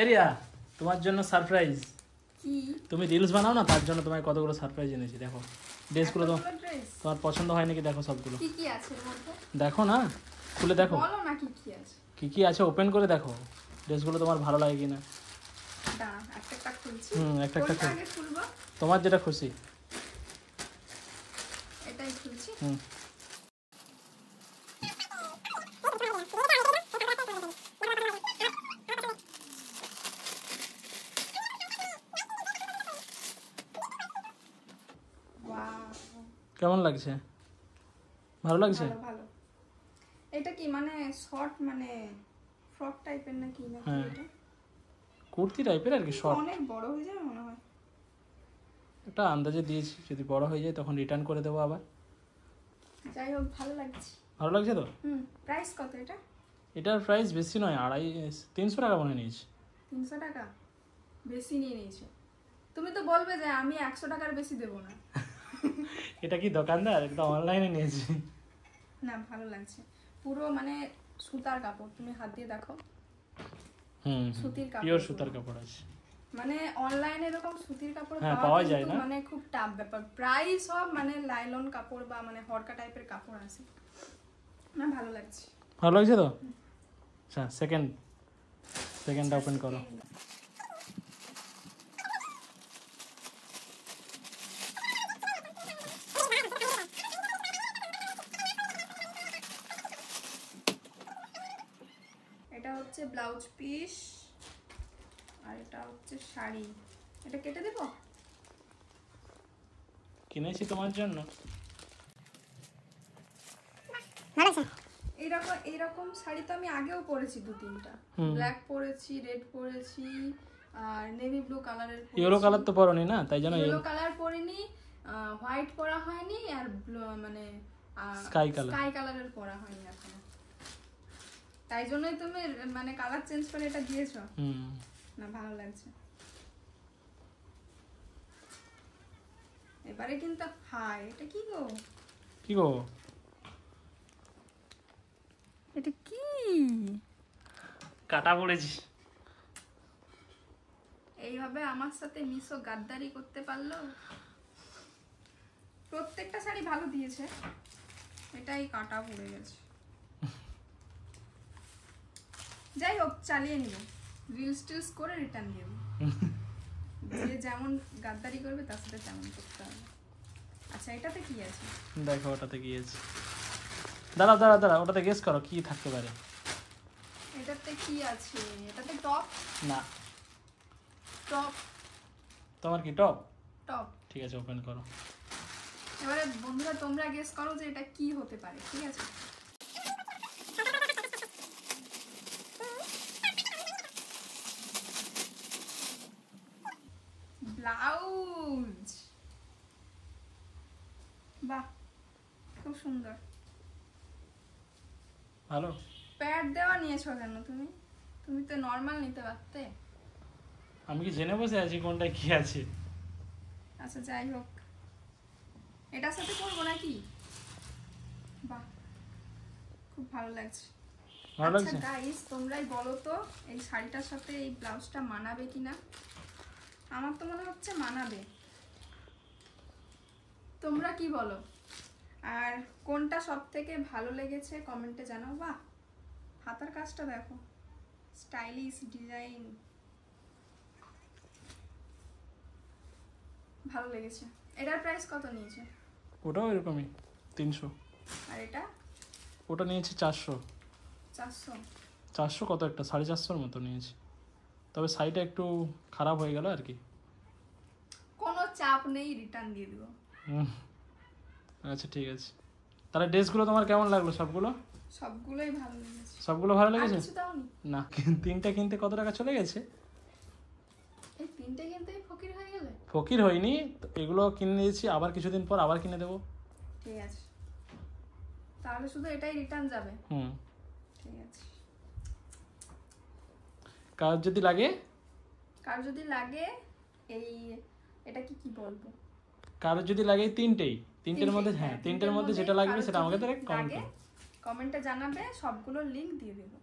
Area তোমার জন্য surprise. কি? তুমি রিলস বানাও না, তার জন্য তোমায় কতগুলো সারপ্রাইজ এনেছি। দেখো ড্রেসগুলো তো তোমার পছন্দ হয় নাকি দেখো সবগুলো। কি কি আছে এর মধ্যে? দেখো না, খুলে দেখো। বলো না কি কি আছে। কি কি আছে ওপেন করে দেখো, ড্রেসগুলো তোমার ভালো লাগে কিনা। দাঁড়া একটা একটা খুলছি। একটা একটা কোনটা আগে খুলবো? তোমার যেটা খুশি। এটাই খুলছি। কেমন লাগছে? ভালো লাগছে? ভালো। এটা কি মানে শর্ট মানে ফ্রক টাইপের নাকি নাকি এটা? কুর্তি টাইপের আর কি, শর্ট। অনেক বড় হয়ে যাবে মনে হয়। এটা আন্দাজে দিয়েছি, যদি বড় হয়ে যায় তখন রিটার্ন করে দেবো আবার। যাই হোক ভালো লাগছে। ভালো লাগছে তো? প্রাইস কত এটা? এটার প্রাইস বেশি নয়, 300 টাকা মনে নিয়েছি। 300 টাকা? বেশি নিয়ে নিয়েছে। তুমি তো বলবে যে আমি 100 টাকার বেশি দেবো না। এটা কি দোকানদার? এটা অনলাইনে নিয়েছি। না ভালো লাগছে, পুরো মানে সুতার কাপড়। তুমি হাত দিয়ে দেখো। সুতির কাপড়, পিওর সুতার কাপড় আছে। মানে অনলাইনে এরকম সুতির কাপড় পাওয়া যায় না, মানে খুব টাফ ব্যাপার। প্রায় সব মানে লাইলন কাপড় বা মানে হরকা টাইপের কাপড় আছে। না ভালো লাগছে। ভালো লাগছে তো? আচ্ছা সেকেন্ডটা ওপেন করো। এটা হচ্ছে ব্লাউজ পিস আর এটা হচ্ছে শাড়ি। এটা কেটে দেব? কিনেছি তোমার জন্য। এইরকম শাড়ি তো আমি আগেও পরেছি 2-3টা। ব্ল্যাক পরেছি, রেড পরেছি আর নেভি ব্লু কালারের পরেছি। ইয়েলো কালার তো পরনি না, তাই জন্য ইয়েলো কালার পরিনি, হোয়াইট পরা হয়নি আর মানে স্কাই কালারের পরা হয়নি এখনো। তাই জন্যই তুমি মানে কালার চেঞ্জ করে এটা দিয়েছো। না ভালো লাগছে। এবারে কিন্তু হাই, এটা কি গো? কি গো? এটা কি? কাটা পড়েছি। এইভাবে আমার সাথে মিশো গাদ্দারি করতে পারলো। প্রত্যেকটা শাড়ি ভালো দিয়েছে, এটাই কাটা পড়ে গেছে। যাই হোক চালিয়ে নিব, রিলস টিলস করে রিটার্ন দিয়ে দেবো। যে যেমন গাদ্দারি করবে তার সাথে তেমন করতে হবে। আচ্ছা এটাতে কি আছে দেখো? ওটাতে কি আছে? দাঁড়াও, ওটাতে গেস করো কি থাকতে পারে। এটাতে কি আছে? এটাতে টপ? না। টপ? তোমার কি টপ? টপ। ঠিক আছে ওপেন করো। এবারে বন্ধুরা তোমরা গেস করো যে এটা কি হতে পারে, ঠিক আছে? ব্লাউজ। বাহ খুব সুন্দর। ভালো। প্যাড দেওয়া নিয়েছো কেন তুমি? তুমি তো নরমাল নিতে পারতে। আমি কি জেনে বসে আছি কোনটা কি আছে? আচ্ছা যাই হোক, এটার সাথে পরবো নাকি? বাহ খুব ভালো লাগছে। ভালো লাগছে। আচ্ছা গাইস তোমরাই বলো তো এই শাড়িটার সাথে এই ব্লাউজটা মানাবে কিনা? আমার তো মনে হচ্ছে মানাবে। তোমরা কি বলো? আর কোনটা সবথেকে ভালো লেগেছে কমেন্টে জানাও। বাহ হাতার কাজটা দেখো, স্টাইলিশ ডিজাইন, ভালো লেগেছে। এটার প্রাইস কত নিয়েছে? ওটাও এরকমই 300। আর এটা? ওটা নিয়েছি 400। 400 কত একটা 450 মতো নিয়েছি। তবে শাড়িটা একটু খারাপ হয়ে গেল আর কি। কোনো চাপ নেই, রিটার্ন দিয়ে দেবো। আচ্ছা ঠিক আছে। তাহলে ড্রেসগুলো তোমার কেমন লাগলো? সবগুলোই ভালো লেগেছে। সবগুলো ভালো লেগেছে? কিছু দাওনি? না, 3টা কিনতে কত টাকা চলে গেছে? এই 3টে কিনতেই ফকির হয়ে গেলে? ফকির হয়নি, এগুলো কিনে নিয়েছি, আবার কিছুদিন পর আবার কিনে দেবো। ঠিক আছে তাহলে শুধু এটাই রিটার্ন যাবে। ঠিক আছে। কার যদি লাগে এই এটা কি বলবো, কারো যদি লাগে তিনটের মধ্যে, হ্যাঁ তিনটের মধ্যে যেটা লাগবে সেটা আমাকে কমেন্টে জানাবে, সবগুলোর লিংক দিয়ে দেবো।